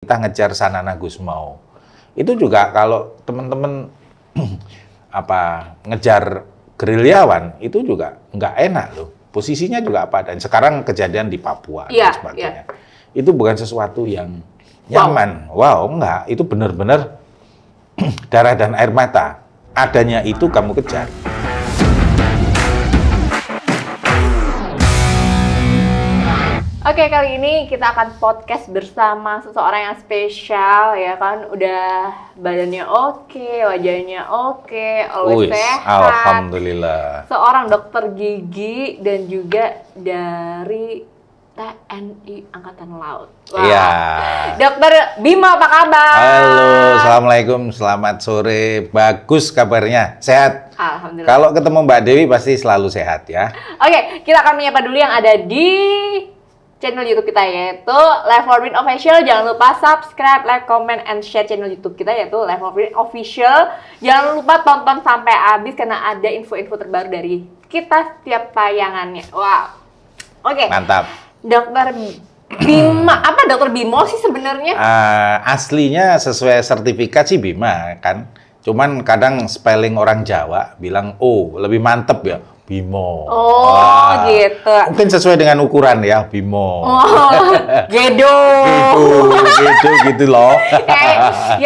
kita ngejar Sanana Gusmao. Itu juga kalau teman-teman ngejar gerilyawan itu juga nggak enak loh. Posisinya juga apa, dan sekarang kejadian di Papua dan sebagainya. Itu bukan sesuatu yang nyaman. Wow, enggak. Itu benar-benar darah dan air mata. Adanya itu kamu kejar. Oke, kali ini kita akan podcast bersama seseorang yang spesial, ya kan? Udah badannya oke, wajahnya oke, always sehat. Alhamdulillah. Seorang dokter gigi dan juga dari TNI Angkatan Laut. Iya. Dokter Bimo, apa kabar? Halo, Assalamualaikum, selamat sore. Bagus kabarnya, sehat. Alhamdulillah. Kalau ketemu Mbak Dewi pasti selalu sehat ya. Oke, kita akan menyapa dulu yang ada di channel YouTube kita, yaitu Level Win Official. Jangan lupa subscribe, like, comment, and share channel YouTube kita, yaitu Level Win Official. Jangan lupa tonton sampai habis karena ada info-info terbaru dari kita setiap tayangannya. Wow. Oke. Mantap. Dokter Bima, apa Dokter Bimo sih sebenarnya? Aslinya sesuai sertifikat sih Bima kan. Cuman kadang spelling orang Jawa bilang lebih mantep ya. Bimo. Gitu. Mungkin sesuai dengan ukuran ya, Bimo. Gedo gitu loh. Aduh.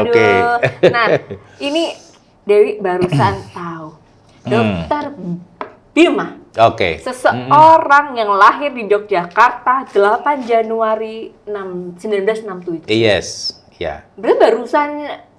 Oke. Nah, ini Dewi barusan tahu. Dokter Bima. Oke. Seseorang yang lahir di Yogyakarta 8 Januari 1967. Yes, ya. Berarti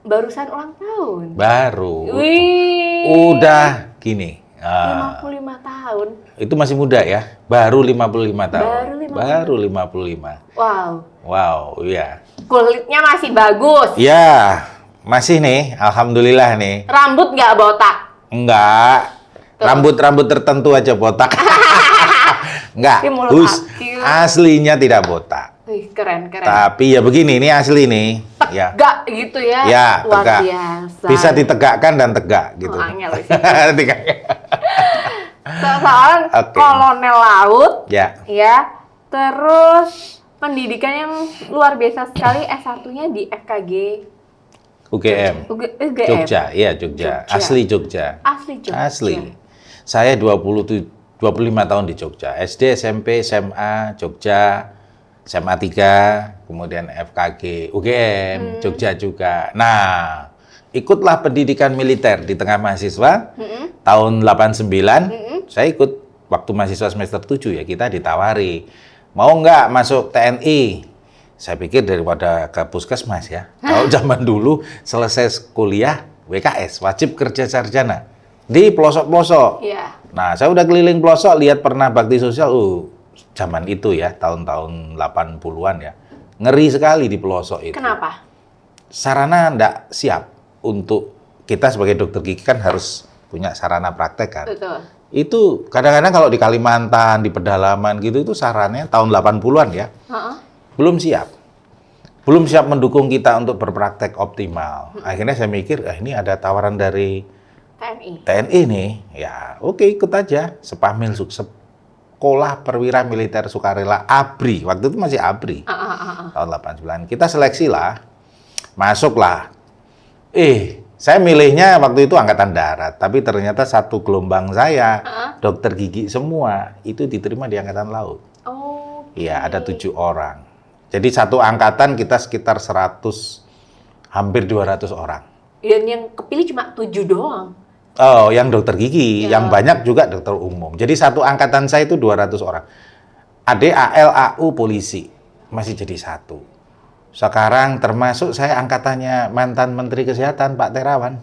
barusan ulang tahun. Baru. Wih. Udah gini. 55 tahun. Itu masih muda ya. Baru 55 tahun. Baru 55. Wow, iya. Kulitnya masih bagus. Ya, masih nih. Alhamdulillah nih. Rambut nggak botak? Enggak. Rambut-rambut tertentu aja botak. Enggak. Aslinya tidak botak. Wih, keren. Tapi ya begini, ini asli nih. Tegak gitu ya. Ya, luar tegak. Biasa. Bisa ditegakkan dan tegak gitu. Seorang kolonel laut. Ya. Terus pendidikan yang luar biasa sekali, S1-nya di FKG UGM. Jogja, iya Jogja. Asli Jogja. Asli. Saya 25 tahun di Jogja. SD, SMP, SMA, Jogja, SMA 3, kemudian FKG, UGM, Jogja juga. Nah, ikutlah pendidikan militer di tengah mahasiswa. Tahun 89, saya ikut waktu mahasiswa semester 7 ya, kita ditawari. Mau nggak masuk TNI? Saya pikir daripada ke puskesmas ya. Kalau zaman dulu selesai kuliah, WKS, wajib kerja sarjana. Di pelosok-pelosok. Iya. Nah, saya udah keliling pelosok, lihat pernah bakti sosial. Zaman itu ya, tahun-tahun 80-an ya. Ngeri sekali di pelosok itu. Kenapa? Sarana nggak siap untuk kita sebagai dokter gigi kan harus punya sarana praktek kan. Betul. Itu kadang-kadang kalau di Kalimantan, di pedalaman gitu, itu sarannya tahun 80-an ya. Belum siap. Belum siap mendukung kita untuk berpraktek optimal. Akhirnya saya mikir, ini ada tawaran dari TNI nih, ya oke ikut aja. Sepamil Sekolah Perwira Militer Sukarela ABRI, waktu itu masih ABRI, tahun 89. Kita seleksi lah, masuklah. Saya milihnya waktu itu Angkatan Darat, tapi ternyata satu gelombang saya, dokter gigi semua, itu diterima di Angkatan Laut. Iya, ada 7 orang. Jadi satu angkatan kita sekitar 100, hampir 200 orang. Dan yang kepilih cuma 7 doang. Yang dokter gigi, yang banyak juga dokter umum. Jadi satu angkatan saya itu 200 orang. AD, AL, AU, polisi. Masih jadi satu. Sekarang termasuk saya angkatannya mantan Menteri Kesehatan, Pak Terawan.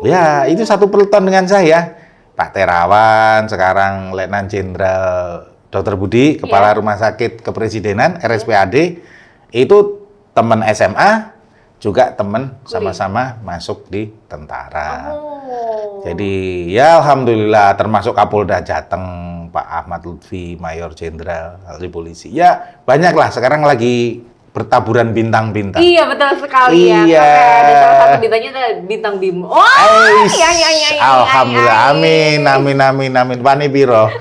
Ya, itu satu peloton dengan saya. Pak Terawan, sekarang Letnan Jenderal Dr. Budi, Kepala Rumah Sakit Kepresidenan, RSPAD. Itu teman SMA, juga teman sama-sama masuk di tentara. Jadi ya alhamdulillah termasuk Kapolda Jateng, Pak Ahmad Lutfi, Mayor Jenderal di polisi. Ya banyaklah sekarang lagi bertaburan bintang-bintang. Iya, betul sekali ya. Iya. Ada salah satu bintangnya ada bintang Bimo. Wah, iya. Alhamdulillah, amin. Wani piro?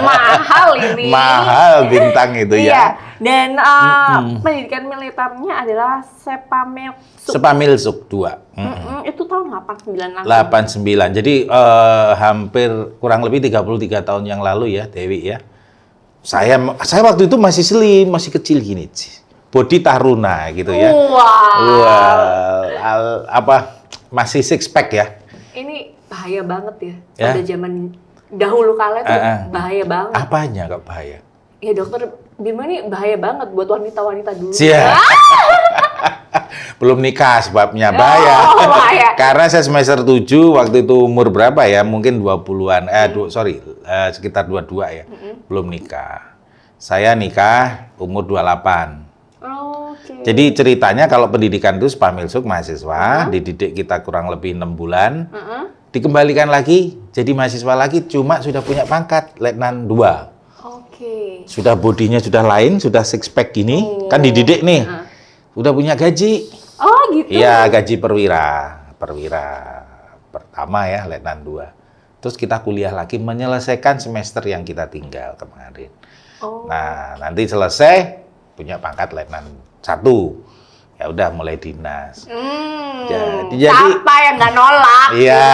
Mahal ini. Mahal bintang itu Iya. ya. Dan pendidikan militernya adalah Sepamilsuk 2. Itu tahun 89 langsung. 89. Jadi hampir kurang lebih 33 tahun yang lalu ya, Dewi ya. Saya waktu itu masih slim, masih kecil gini. Body taruna gitu ya. Wow. Masih six pack ya. Ini bahaya banget ya. Ya. Pada zaman dahulu kala tuh bahaya banget. Apanya kok bahaya? Ya dokter Bimo ini bahaya banget buat wanita-wanita dulu. Siap. Belum nikah sebabnya bahaya. Bahaya. Karena saya semester 7 waktu itu umur berapa ya? Mungkin 20-an. Sekitar 22 ya. Belum nikah. Saya nikah umur 28. Oke. Jadi ceritanya kalau pendidikan itu Spamilsuk mahasiswa, dididik kita kurang lebih 6 bulan. Dikembalikan lagi jadi mahasiswa lagi, cuma sudah punya pangkat Letnan 2. Oke. Sudah bodinya sudah lain, sudah six pack gini, kan dididik nih. Udah punya gaji. Oh gitu. Iya, gaji perwira pertama ya, Letnan 2. Terus kita kuliah lagi menyelesaikan semester yang kita tinggal kemarin. Nah, nanti selesai punya pangkat Letnan 1. Ya udah mulai dinas. Jadi siapa yang nggak nolak? Iya,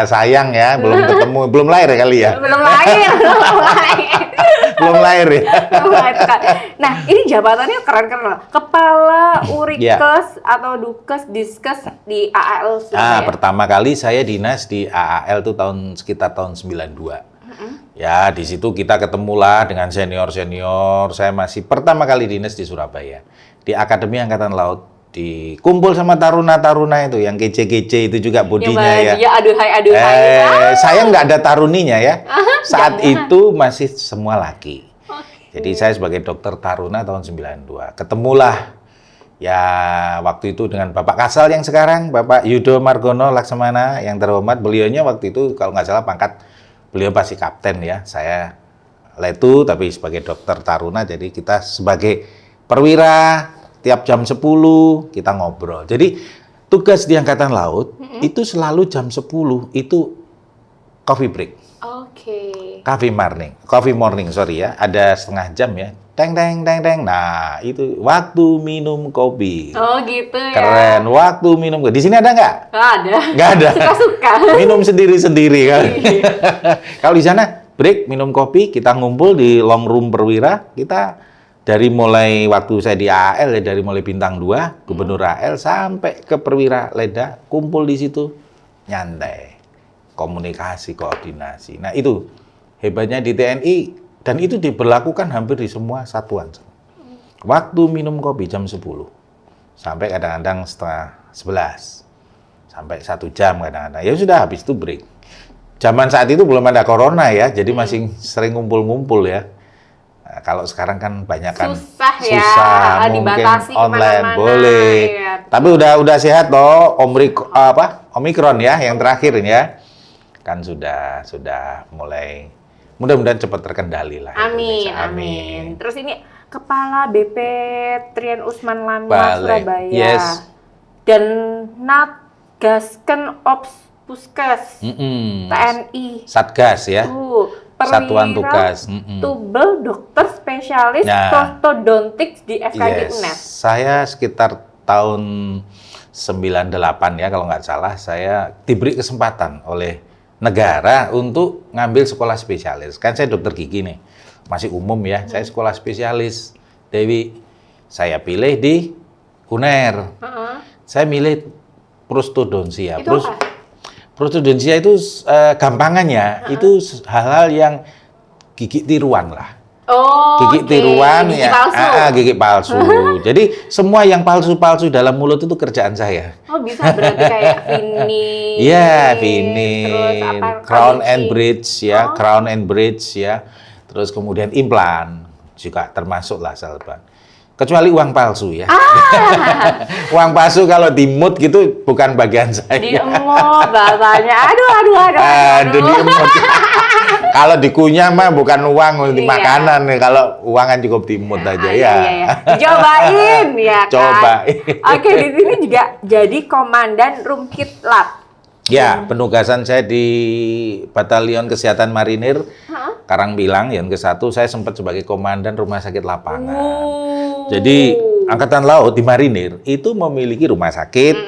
sayang ya, belum ketemu, belum lahir ya kali ya. Belum lahir. Belum lahir ya. Nah, ini jabatannya keren-keren loh. Kepala Urikes atau Dukes Diskes di AAL Surabaya. Pertama kali saya dinas di AAL tuh sekitar tahun 92. Ya, di situ kita ketemulah dengan senior-senior. Saya masih pertama kali dinas di Surabaya. Di Akademi Angkatan Laut. Kumpul sama taruna-taruna itu yang kece-kece itu juga bodinya ya. Ya aduhai. Saya nggak ada taruninya ya. Saat itu masih semua laki. Jadi saya sebagai dokter taruna tahun 92. Ketemulah ya waktu itu dengan Bapak Kasal yang sekarang, Bapak Yudo Margono Laksamana yang terhormat. Beliaunya waktu itu kalau nggak salah pangkat beliau pasti kapten ya. Saya letu tapi sebagai dokter taruna, jadi kita sebagai perwira tiap jam 10 kita ngobrol. Jadi tugas di Angkatan Laut itu selalu jam 10 itu coffee break. Coffee morning, sorry ya. Ada setengah jam ya. Teng. Nah, itu waktu minum kopi. Oh, gitu ya. Keren, waktu minum kopi. Di sini ada nggak? Nggak ada. Suka-suka. Minum sendiri-sendiri kan. Kalau di sana break minum kopi, kita ngumpul di long room perwira, kita dari mulai waktu saya di AL ya, dari mulai bintang 2, gubernur AL sampai ke perwira Leda, kumpul di situ nyantai, komunikasi, koordinasi. Nah, itu hebatnya di TNI dan itu diberlakukan hampir di semua satuan. Waktu minum kopi jam 10 sampai kadang-kadang setengah 11. Sampai 1 jam kadang-kadang. Ya sudah habis itu break. Zaman saat itu belum ada corona ya, jadi masih sering ngumpul-ngumpul ya. Nah, kalau sekarang kan banyak kan susah mungkin dibatasi online kemana-mana, boleh. ya. Tapi udah sehat toh, Omikron ya yang terakhir ini ya. Kan sudah mulai mudah-mudahan cepat terkendali lah. Amin. Terus ini Kepala BP Trian Usman Lama Balik. Surabaya. Yes. Dan Natgasken Ops Puskes TNI. Satgas ya. Satuan tugas. Tubel dokter spesialis prostodontics di FKG UNED. Saya sekitar tahun 98 ya kalau nggak salah, saya diberi kesempatan oleh negara untuk ngambil sekolah spesialis. Kan saya dokter gigi nih, masih umum ya, saya sekolah spesialis. Dewi, saya pilih di UNER. Saya milih prostodontia. Itu apa? Prostodontia itu gampangannya itu hal-hal yang gigi tiruan lah. Gigi tiruan gigi ya, palsu. Gigi palsu. Jadi semua yang palsu-palsu dalam mulut itu kerjaan saya. Oh, bisa berarti kayak Vini. Iya, Vini. Terus apa? Crown and bridge ya, crown and bridge ya. Terus kemudian implan juga termasuk lah Salban. Kecuali uang palsu ya. Uang palsu kalau dimut gitu bukan bagian saya. Diemot bahasanya. Aduh. Diemot. Kalau dikunyah mah bukan uang, di Iya. makanan. Kalau uang kan cukup dimut aja ya. Iya. Cobain ya kan. Cobain. Oke, di sini juga jadi komandan Rumkit Lab. Ya, penugasan saya di Batalion Kesehatan Marinir Karangpilang yang ke-1, saya sempat sebagai komandan rumah sakit lapangan. Jadi Angkatan Laut di Marinir itu memiliki rumah sakit,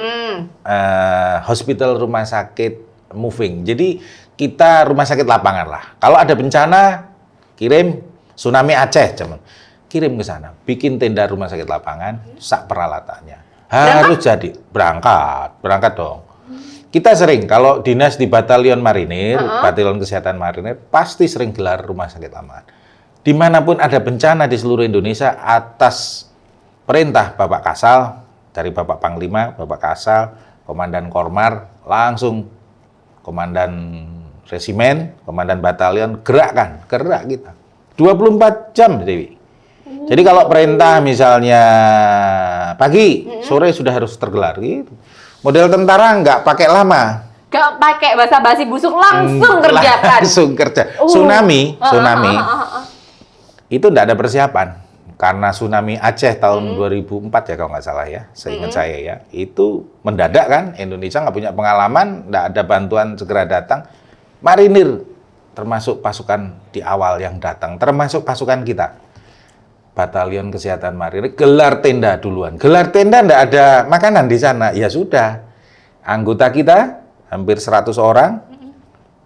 hospital rumah sakit moving. Jadi kita rumah sakit lapangan lah. Kalau ada bencana, kirim tsunami Aceh, kirim ke sana, bikin tenda rumah sakit lapangan, sak peralatannya. Harus jadi berangkat dong. Kita sering kalau dinas di Batalion Marinir, Batalion Kesehatan Marinir, pasti sering gelar rumah sakit lapangan. Dimanapun ada bencana di seluruh Indonesia, atas perintah Bapak Kasal, dari Bapak Panglima, Bapak Kasal, Komandan Kormar, langsung Komandan Resimen, Komandan Batalion, gerak kita. 24 jam, Dewi. Jadi kalau perintah misalnya pagi, sore sudah harus tergelar gitu. Model tentara nggak pakai lama. Nggak pakai basa-basi busuk, langsung kerjakan. Langsung kerja. Tsunami, itu nggak ada persiapan. Karena tsunami Aceh tahun 2004 ya kalau nggak salah ya, seingat saya ya. Itu mendadak kan, Indonesia nggak punya pengalaman, nggak ada bantuan segera datang. Marinir termasuk pasukan di awal yang datang, termasuk pasukan kita. Batalion Kesehatan Marinir gelar tenda duluan. Gelar tenda nggak ada makanan di sana. Ya sudah, anggota kita hampir 100 orang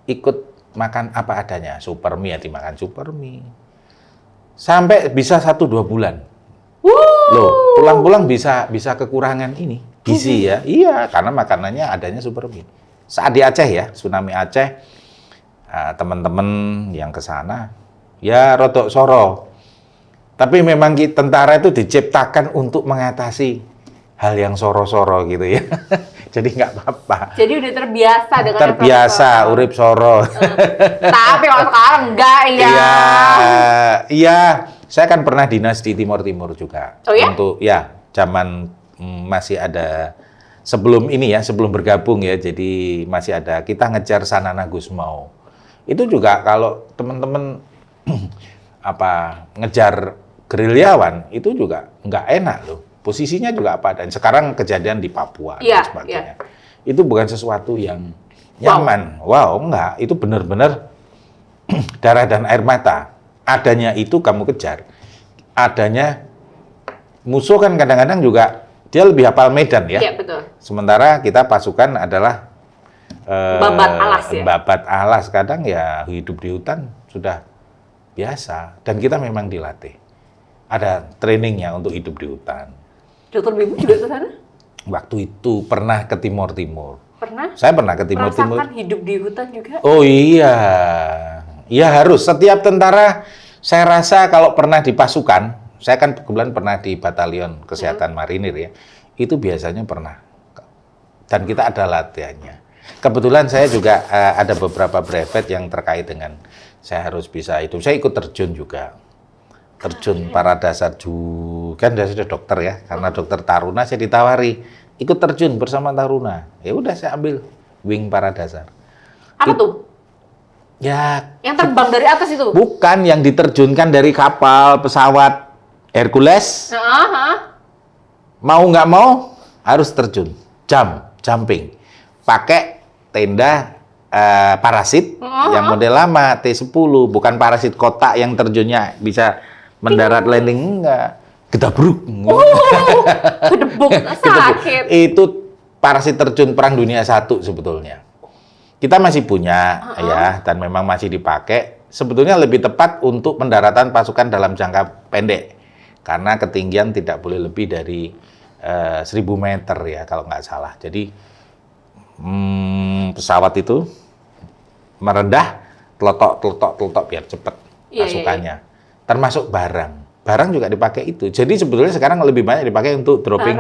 ikut makan apa adanya. Super mie ya dimakan super mie. Sampai bisa 1-2 bulan. Loh, pulang-pulang bisa kekurangan ini gizi ya. Iya, karena makanannya adanya super mie. Saat di Aceh ya, tsunami Aceh, teman-teman yang ke sana ya rodok soro. Tapi memang tentara itu diciptakan untuk mengatasi hal yang soro-soro gitu ya. Jadi nggak apa-apa. Jadi udah terbiasa dengan terbiasa urip soro. Tapi kalau sekarang enggak ya. Iya. Saya kan pernah dinas di Timur Timur juga. Oh ya? Untuk ya zaman masih ada sebelum ini ya, sebelum bergabung ya. Jadi masih ada kita ngejar Sanana Gusmao. Itu juga kalau teman-teman ngejar gerilyawan itu juga nggak enak loh. Posisinya juga apa, dan sekarang kejadian di Papua dan sebagainya. Itu bukan sesuatu yang nyaman. Wow, enggak. Itu benar-benar darah dan air mata. Adanya itu kamu kejar. Adanya musuh kan kadang-kadang juga dia lebih hafal medan ya. Iya, betul. Sementara kita pasukan adalah babat alas ya. Babat alas, kadang ya hidup di hutan sudah biasa, dan kita memang dilatih. Ada trainingnya untuk hidup di hutan. Dokter Bibu juga ke sana? Waktu itu pernah ke Timur Timur. Pernah? Saya pernah ke Timur Timur. Merasakan hidup di hutan juga? Oh iya, iya harus. Setiap tentara, saya rasa kalau pernah di pasukan, saya kan kebetulan pernah di Batalion Kesehatan Marinir ya, itu biasanya pernah. Dan kita ada latihannya. Kebetulan saya juga ada beberapa brevet yang terkait dengan saya harus bisa itu. Saya ikut terjun juga. Terjun para dasar kan sudah dokter ya, karena dokter Taruna saya ditawari ikut terjun bersama Taruna. Ya udah saya ambil wing para dasar. Apa tuh? Ya, yang terbang dari atas itu? Bukan, yang diterjunkan dari kapal, pesawat Hercules. Mau nggak mau harus terjun, jumping, pakai tenda parasit yang model lama T10, bukan parasit kotak yang terjunnya bisa mendarat landing, enggak. Gedabruk. Gedebuk, sakit. Itu parasit terjun Perang Dunia I sebetulnya. Kita masih punya ya, dan memang masih dipakai. Sebetulnya lebih tepat untuk pendaratan pasukan dalam jangka pendek. Karena ketinggian tidak boleh lebih dari 1000 meter ya kalau nggak salah. Jadi pesawat itu merendah, telotok biar cepat pasukannya. Termasuk barang juga dipakai itu. Jadi sebetulnya sekarang lebih banyak dipakai untuk dropping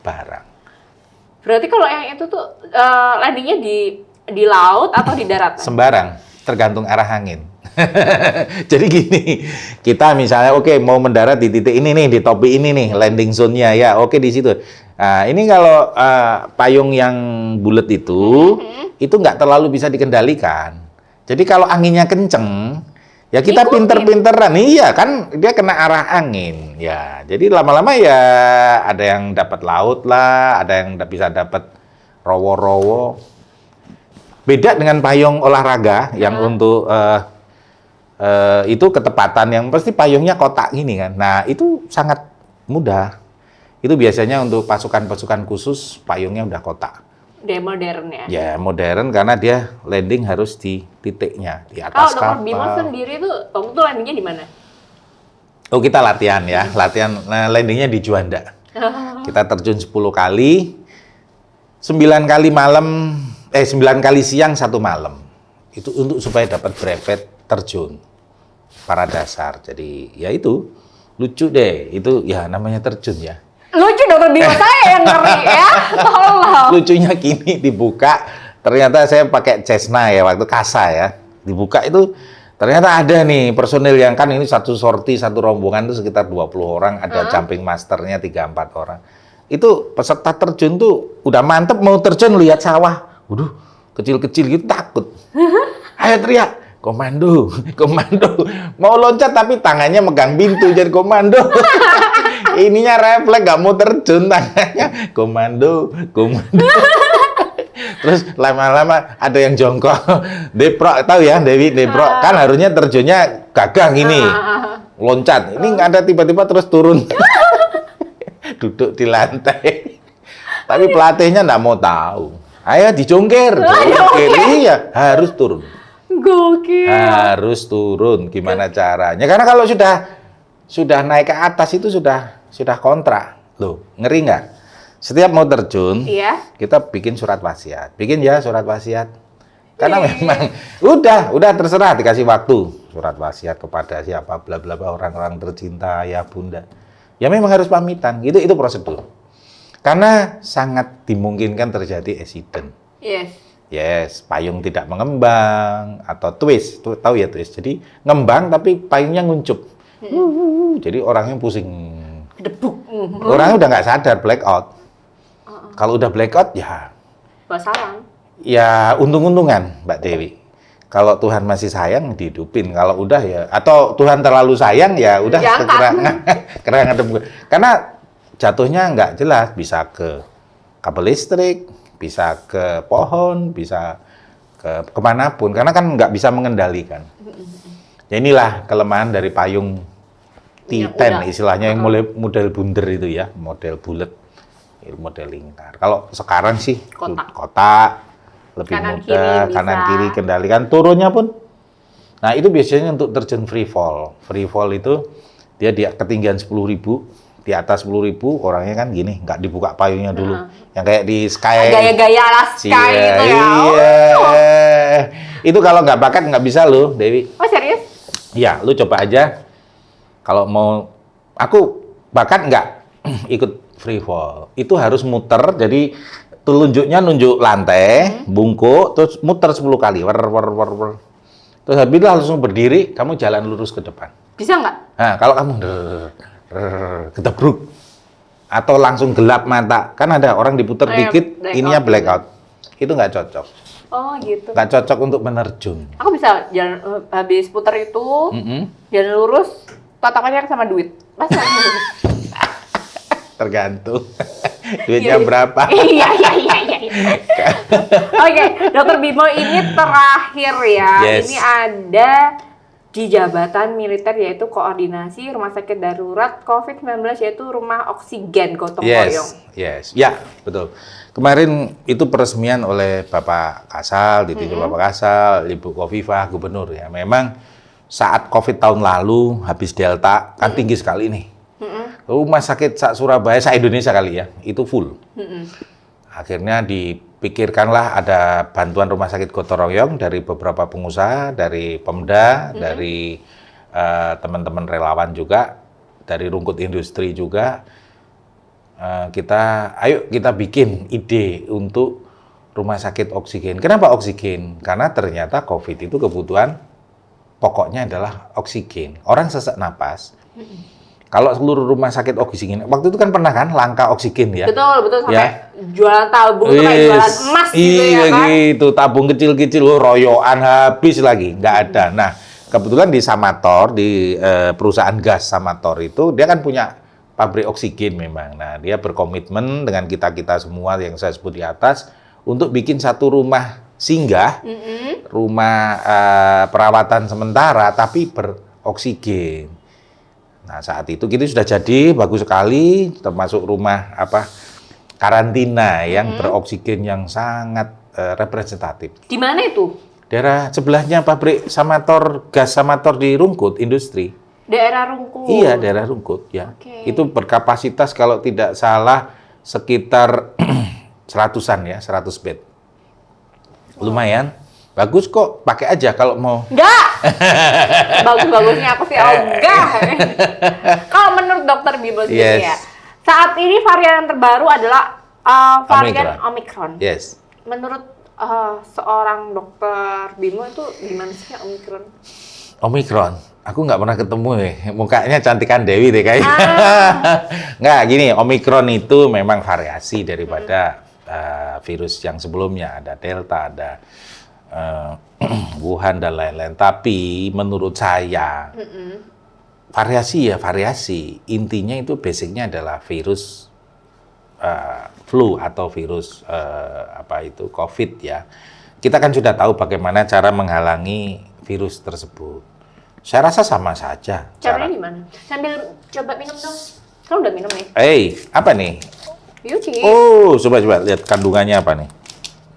barang. Berarti kalau yang itu tuh landingnya di laut atau di darat? Sembarang, tergantung arah angin. Jadi gini, kita misalnya mau mendarat di titik ini nih, di topi ini nih, landing zone-nya ya, di situ. Nah, ini kalau payung yang bulat itu nggak terlalu bisa dikendalikan. Jadi kalau anginnya kenceng, ya kita Ikutin. pinter-pinteran. Iya kan, dia kena arah angin. Ya, jadi lama-lama ya ada yang dapat laut lah, ada yang bisa dapat rowo-rowo. Beda dengan payung olahraga yang untuk itu ketepatan yang pasti payungnya kotak gini kan. Nah, itu sangat mudah. Itu biasanya untuk pasukan-pasukan khusus payungnya udah kotak. Dia modern ya. Ya, modern karena dia landing harus di titiknya, di Kalau atas Dr. Bimo kapal. sendiri tuh, kamu tuh landingnya di mana? Oh, kita latihan ya. Latihan landingnya di Juanda. Kita terjun 10 kali. 9 kali malam, 9 kali siang, 1 malam. Itu untuk supaya dapat brevet terjun para dasar. Jadi, ya itu lucu deh. Itu ya namanya terjun ya. Lucu Dr. Bimo, saya yang ngeri ya. Tolong. Lucunya gini, dibuka, ternyata saya pakai Cessna ya, waktu Kasa ya. Dibuka itu, ternyata ada nih personil yang kan ini satu sorti, satu rombongan itu sekitar 20 orang, ada jumping masternya 3-4 orang. Itu peserta terjun tuh udah mantep mau terjun lihat sawah. Waduh, kecil-kecil gitu takut. Ayo teriak, komando, komando. Mau loncat tapi tangannya megang pintu jadi komando. Ininya refleks, gak mau terjun tangannya. Komando, komando. Terus lama-lama ada yang jongkok. Deprok, tahu ya Dewi, Deprok. Kan harusnya terjunnya gagah gini. Loncat. Ini nggak ada tiba-tiba terus turun. Duduk di lantai. Tapi pelatihnya nggak mau tahu. Ayo dijongker. Jongker. Iya, harus turun. Gokil. Harus turun. Gimana caranya? Karena kalau sudah naik ke atas itu sudah kontrak. Loh, ngeri nggak? Setiap mau terjun, Iya. kita bikin surat wasiat. Bikin ya surat wasiat. Karena memang udah terserah dikasih waktu. Surat wasiat kepada siapa bla bla bla orang-orang tercinta ya Bunda. Ya memang harus pamitan. Itu prosedur. Karena sangat dimungkinkan terjadi accident. Yes. Yes, payung tidak mengembang atau twist. Tuh, tahu ya twist. Jadi ngembang tapi payungnya nguncup. Jadi orangnya pusing. Kedebuk. Orangnya udah nggak sadar, blackout. Kalau udah blackout ya Basaran. ya untung-untungan Mbak Dewi. Kalau Tuhan masih sayang dihidupin. Kalau udah ya atau Tuhan terlalu sayang ya udah kera ngadep. Karena jatuhnya nggak jelas, bisa ke kabel listrik, bisa ke pohon, bisa ke kemanapun. Karena kan nggak bisa mengendalikan. Ya inilah kelemahan dari payung T10 istilahnya yang model bundar itu ya, model bulat, model lingkar. Kalau sekarang sih kotak lebih mudah, kanan kiri kendalikan, turunnya pun. Nah itu biasanya untuk terjun free fall. Free fall itu dia di ketinggian 10.000, di atas 10.000 orangnya kan gini, nggak dibuka payungnya dulu. Yang kayak di sky. Gaya-gaya Alaska gitu ya. Iya. Itu kalau nggak bakat nggak bisa loh, Dewi. Oh serius? Iya, lu coba aja. Kalau mau, aku bakat nggak ikut free fall. Itu harus muter, jadi telunjuknya nunjuk lantai, bungkuk, terus muter 10 kali. Terus habis itu langsung berdiri, kamu jalan lurus ke depan. Bisa nggak? Nah, kalau kamu ketebruk atau langsung gelap mata, kan ada orang diputer dikit, ininya blackout. Itu nggak cocok. Oh gitu. Nggak cocok untuk menerjun. Aku bisa jalan habis putar itu, jalan lurus, tatapannya sama duit. Masa lurus? Tergantung. Duitnya berapa? Iya. Oke, Dr. Bimo ini terakhir ya. Yes. Ini ada di jabatan militer yaitu koordinasi rumah sakit darurat COVID-19 yaitu rumah oksigen gotong royong. Yes, ya betul. Kemarin itu peresmian oleh Bapak Kasal, ditunjuk Bapak Kasal, Ibu Khofifah, Gubernur ya. Memang saat COVID tahun lalu habis Delta kan tinggi sekali nih. Rumah sakit Surabaya, Indonesia kali ya, itu full. Akhirnya dipikirkanlah ada bantuan rumah sakit gotong royong dari beberapa pengusaha, dari Pemda, dari teman-teman relawan juga, dari Rungkut Industri juga. Ayo kita bikin ide untuk rumah sakit oksigen. Kenapa oksigen? Karena ternyata COVID itu kebutuhan pokoknya adalah oksigen. Orang sesak napas, Kalau seluruh rumah sakit oksigen, waktu itu kan pernah kan langka oksigen ya? Betul sampai Ya. jualan tabung tuh kayak jualan emas gitu Iya ya kan? gitu, tabung kecil-kecil, royoan habis lagi, nggak ada. Nah, kebetulan di Samator, di perusahaan gas Samator itu, dia kan punya pabrik oksigen memang. Nah, dia berkomitmen dengan kita-kita semua yang saya sebut di atas, untuk bikin satu rumah singgah, rumah perawatan sementara, tapi beroksigen. Nah, saat itu kita sudah jadi, bagus sekali, termasuk rumah karantina yang beroksigen yang sangat representatif. Di mana itu? Daerah sebelahnya pabrik Samator, gas Samator di Rungkut, industri. Daerah Rungkut? Iya, daerah Rungkut, ya. Oke. Itu berkapasitas kalau tidak salah sekitar 100-an ya, 100 bed. Lumayan. Bagus kok, pakai aja kalau mau. Enggak! Bagus-bagusnya aku sih enggak. Kalau menurut Dokter Bimo sendiri ya, saat ini varian yang terbaru adalah varian Omicron. Yes. Menurut seorang Dokter Bimo itu gimana sih Omicron? Omicron? Aku nggak pernah ketemu nih. Mukanya cantikan Dewi deh kayaknya. Nggak, gini, Omicron itu memang variasi daripada virus yang sebelumnya. Ada Delta, ada Wuhan dan lain-lain. Tapi menurut saya variasi ya variasi. Intinya itu basicnya adalah virus flu atau virus COVID ya. Kita kan sudah tahu bagaimana cara menghalangi virus tersebut. Saya rasa sama saja. Caranya gimana? Sambil coba minum dong. Kamu udah minum nih? Apa nih? Yuci. Oh, coba lihat kandungannya apa nih?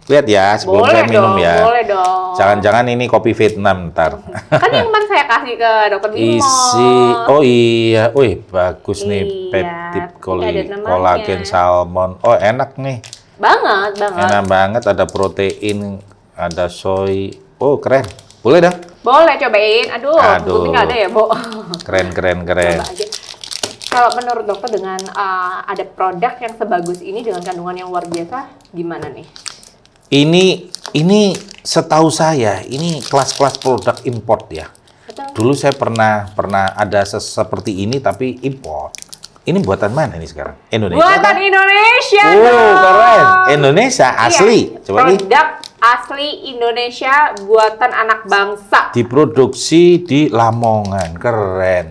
Lihat ya, sebelum saya minum ya. Boleh dong. Jangan-jangan ini kopi Vietnam ntar. Kan yang kemarin saya kasih ke Dokter Bimo. Oh iya, bagus nih, peptid kolagen salmon. Oh enak nih. Banget. Enak banget, ada protein, ada soy. Oh keren, boleh dong? Boleh cobain. Aduh. Bumi nggak ada ya, Bo. Keren. Coba aja. Kalau menurut dokter dengan ada produk yang sebagus ini dengan kandungan yang luar biasa, gimana nih? Ini setahu saya ini kelas-kelas produk import ya. Betul. Dulu saya pernah ada seperti ini tapi import. Ini buatan mana ini sekarang? Indonesia. Buatan kan? Indonesia. Keren. Indonesia asli. Iya. Coba nih. Produk asli Indonesia buatan anak bangsa. Diproduksi di Lamongan. Keren.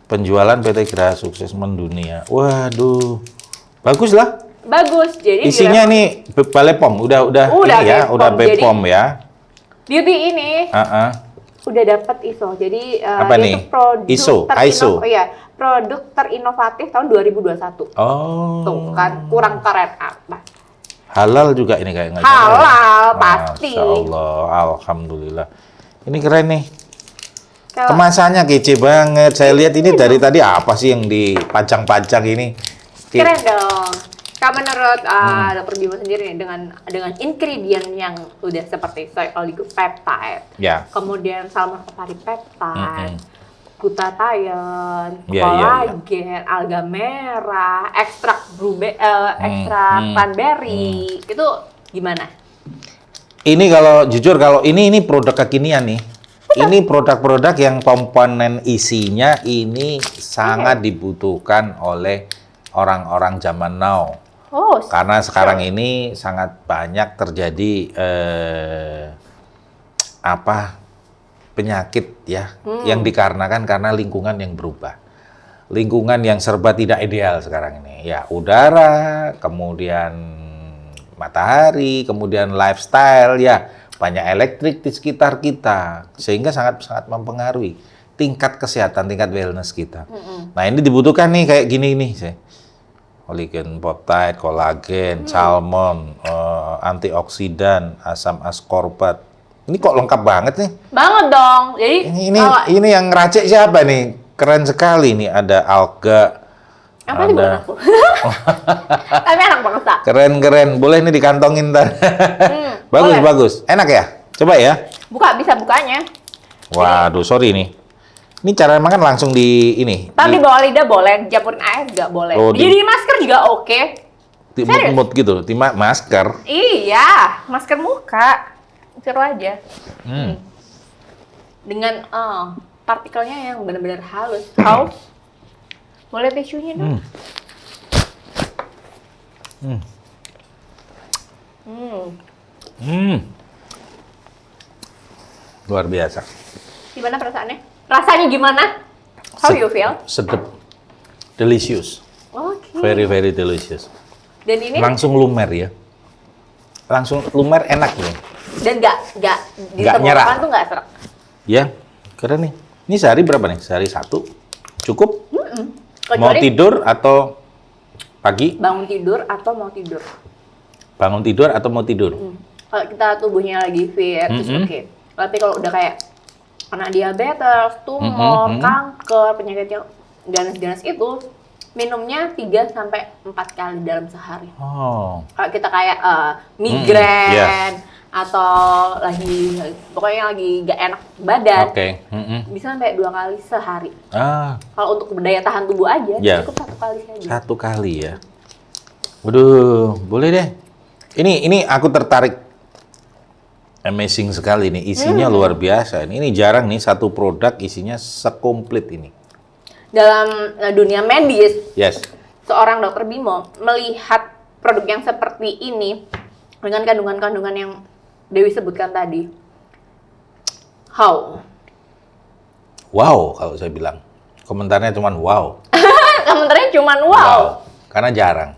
Penjualan PT Geraha sukses mendunia. Waduh. Bagus lah. Bagus. Jadi isinya nih Balai POM udah ini ya, udah BPOM ya. Beauty ini udah dapat ISO. Jadi apa nih? ISO. Oh iya, produk terinovatif tahun 2021. Oh. Tuh kan kurang keren apa? Halal juga ini kayaknya. Halal pasti. Masya Allah, alhamdulillah. Ini keren nih. Kemasannya kece banget. Saya lihat ini dari tadi apa sih yang dipajang-pajang ini? Keren dong. Kalau menurut Dr. Bimo sendiri nih, dengan ingredient yang udah seperti soy oligopeptide, kemudian salmon safari peptide, glutathione, kolagen, alga merah, ekstrak cranberry, itu gimana? Ini kalau jujur ini produk kekinian nih. Ini produk-produk yang komponen isinya ini sangat dibutuhkan oleh orang-orang zaman now. Karena sekarang ini sangat banyak terjadi penyakit ya yang dikarenakan karena lingkungan yang berubah. Lingkungan yang serba tidak ideal sekarang ini. Ya, udara, kemudian matahari, kemudian lifestyle ya. Banyak elektrik di sekitar kita, sehingga sangat mempengaruhi tingkat kesehatan, tingkat wellness kita. Nah, ini dibutuhkan nih kayak gini nih, oligopeptide, kolagen, salmon, antioksidan, asam ascorbat. Ini kok lengkap banget nih? Banget dong. Jadi ini yang ngeracik siapa nih? Keren sekali nih, ada alga. Apa sih bukan aku? Tapi anak bangsa. Keren. Boleh nih dikantongin ntar. Bagus. Enak ya? Coba ya. Bisa bukanya. Waduh, sorry nih. Ini cara makan langsung di ini. Tapi di bawah lidah boleh, campurin air nggak boleh. Jadi masker juga oke. Dimut gitu, masker. Iya, masker muka. Seru aja. Dengan partikelnya yang benar-benar halus. Boleh tisunya dong. Luar biasa. Gimana perasaannya? Rasanya gimana? How you feel? Sedap. Delicious. Oke. Very, very delicious. Dan ini Langsung lumer ya. Langsung lumer, enak nih. dan nggak di Nggak nyerah. tenggorokan tuh nggak serak. Ya, keren nih. Ini sehari berapa nih? Sehari 1? Cukup? Mau Kecuali tidur atau pagi? bangun tidur atau mau tidur. Bangun tidur atau mau tidur? Kalau kita tubuhnya lagi fit, terus oke. Tapi kalau udah kayak kena diabetes, tumor, kanker, penyakit yang ganas-ganas itu, minumnya 3 sampai 4 kali dalam sehari. Oh. Kalau kita kayak migrain atau pokoknya lagi gak enak badan, Oke. bisa sampai 2 kali sehari. Ah, Kalau untuk daya tahan tubuh aja, Ya. cukup 1 kali saja. 1 kali ya. Waduh, boleh deh. Ini aku tertarik. Amazing sekali nih, isinya luar biasa. Ini jarang nih satu produk isinya sekomplit ini. Dalam dunia medis, Yes. seorang dokter Bimo melihat produk yang seperti ini dengan kandungan-kandungan yang Dewi sebutkan tadi. How? Wow, kalau saya bilang. Komentarnya cuman wow. Komentarnya cuman wow. Karena jarang.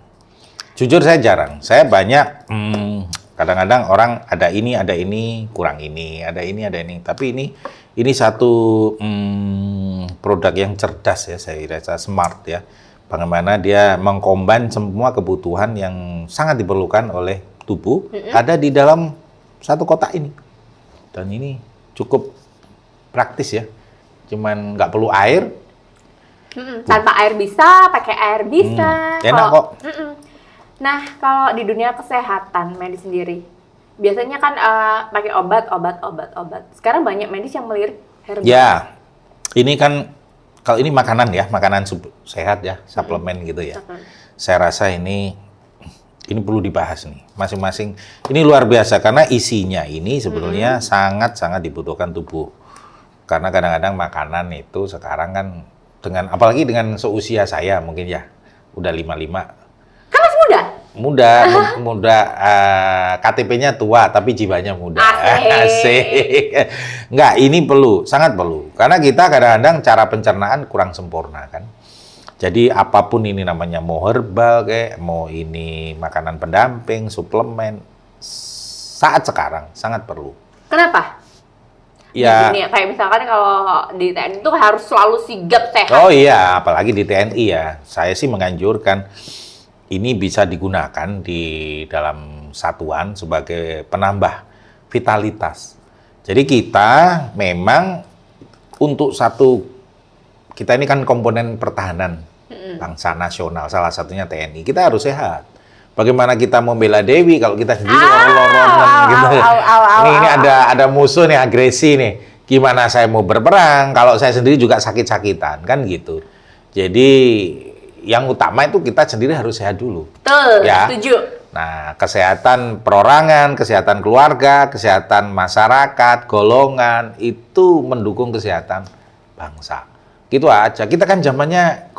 Jujur saya jarang. Saya banyak, kadang-kadang orang ada ini, kurang ini, ada ini. Tapi ini satu produk yang cerdas ya, saya rasa smart ya. Bagaimana dia mengcombine semua kebutuhan yang sangat diperlukan oleh tubuh ada di dalam satu kotak ini. Dan ini cukup praktis ya. Cuman nggak perlu air. Tanpa air bisa, pakai air bisa. Enak kok. Nah, kalau di dunia kesehatan medis sendiri, biasanya kan pakai obat. Sekarang banyak medis yang melirik herbal. Ya, ini kan kalau ini makanan ya, makanan sehat ya, suplemen gitu ya. Saya rasa ini perlu dibahas nih, masing-masing. Ini luar biasa karena isinya ini sebetulnya sangat-sangat dibutuhkan tubuh. Karena kadang-kadang makanan itu sekarang kan apalagi dengan seusia saya mungkin ya, udah 55. Kan masih muda? Muda, KTP-nya tua tapi jiwanya muda. Asik. Enggak, ini sangat perlu. Karena kita kadang-kadang cara pencernaan kurang sempurna kan. Jadi apapun ini namanya, mau herbal kayak, mau ini makanan pendamping, suplemen, saat sekarang sangat perlu. Kenapa? Ya. Di dunia, kayak misalkan kalau di TNI itu harus selalu sigap sehat. Oh iya, apalagi di TNI ya. Saya sih menganjurkan ini bisa digunakan di dalam satuan sebagai penambah vitalitas. Jadi kita memang untuk kita ini kan komponen pertahanan bangsa nasional, salah satunya TNI. Kita harus sehat. Bagaimana kita membela Dewi kalau kita sendiri lorong-lorongan gitu. Ini ada musuh nih, agresi nih. Gimana saya mau berperang kalau saya sendiri juga sakit-sakitan, kan gitu. Jadi yang utama itu kita sendiri harus sehat dulu. Betul, ya. setuju. Nah, kesehatan perorangan, kesehatan keluarga, kesehatan masyarakat, golongan, itu mendukung kesehatan bangsa. Gitu aja. Kita kan zamannya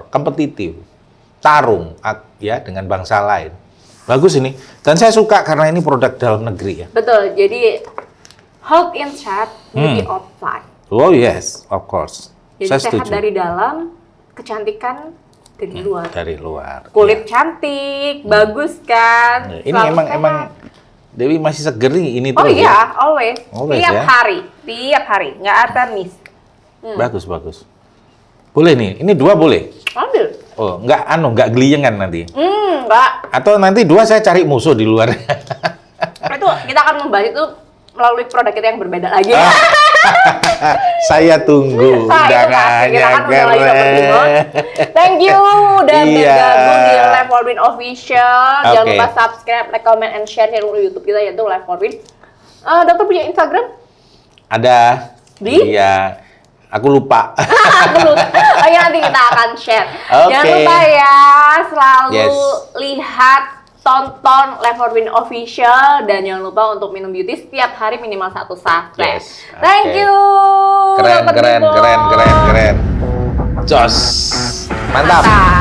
kompetitif, tarung ya dengan bangsa lain. Bagus ini. Dan saya suka karena ini produk dalam negeri ya. Betul, jadi health inside, beauty outside. Oh yes, of course. Jadi Saya sehat setuju. dari dalam, kecantikan dari luar. Dari luar. Kulit ya. cantik, bagus kan? Ini Selalu emang sehat. Dewi masih seger nih ini Oh terus iya, ya. always. Always, Tiap ya? hari, nggak ada miss. Bagus. Boleh nih, ini 2 boleh. Ambil. Oh, nggak geliyengan nanti. Nggak. Atau nanti 2 saya cari musuh di luar. Itu kita akan membahas itu melalui produk kita yang berbeda lagi. Saya tunggu undangannya, keren. Thank you udah Iya. bergabung di Live for Win Official. Jangan Oke. lupa subscribe, like, comment, and share channel YouTube kita yaitu Live for Win. Dokter punya Instagram? Ada. Di? Iya. Aku lupa. Oh ya, nanti kita akan share. Oke. Jangan lupa ya, selalu Yes. lihat, tonton Live for Win Official, dan jangan lupa untuk minum beauty setiap hari minimal 1 saset. Yes, Thank oke. you. Keren. Dr. Bimo. Jos. Mantap. Mantap.